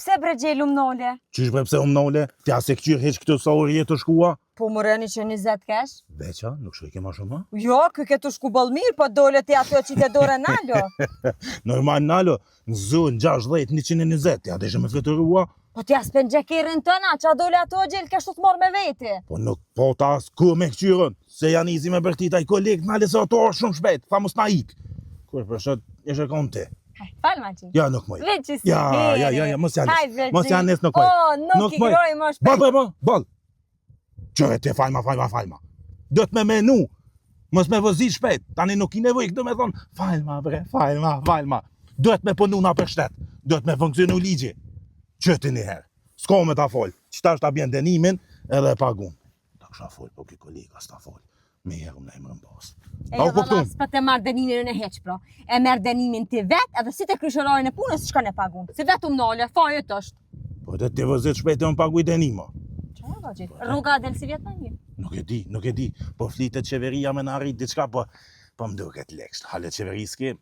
pse bre gjelu m'nole? Qysh bre pse m'nole? Tja se këqyr heq këtë sa orë jetë të shkua? Po më rëni që 20 kesh? Veqa, nuk shoj ke ma shumë? Jo, kë ke të shku bol mirë, po dole ti ato që te dore nalo. Normal nalo, në zonë 60, 120, ja deshe me fletërua? Po t'ja s'pen gjekirin tëna, që a dole ato gjellë ke shtu t'mor me veti. Po nuk po ta s'ku me këqyrën, se janë izi me bërtita i kolegë, nale se ato është shumë shpejt, fa mos na ik. Kur për shët, e shërkon ti. Falë ma qi. Ja, nuk moj. Veç që si Ja, mos janes. Mos janes nuk moj. O, nuk i groj më shpejt. Bol. Qëre ti falma. Dët me menu, mos me vëzit shpejt. Tani nuk i nevoj, këtë me thonë, falma bre, falma. Dët me punu na për shtet, dët me funksionu ligji. Qëti njëherë, s'ko me ta fol, qëta është ta bjen denimin edhe pagun. Ta kësha fol, po ki kolega s'ta fol, me herëm në emrën pas. E jo dhe s'pa të marrë denimin e heq, pra. E merë denimin ti vet, edhe si të kryshërojnë e punës, s'ka ne pagun. Si vetu m'nole, fajet është. Po dhe ti vëzit shpejt e më paguj denima. Qa e vajgjit? Rruga del si vjetë një? Nuk e di, po flitet qeveria me në arrit diçka, po më duket lekst. Halet qeveriski,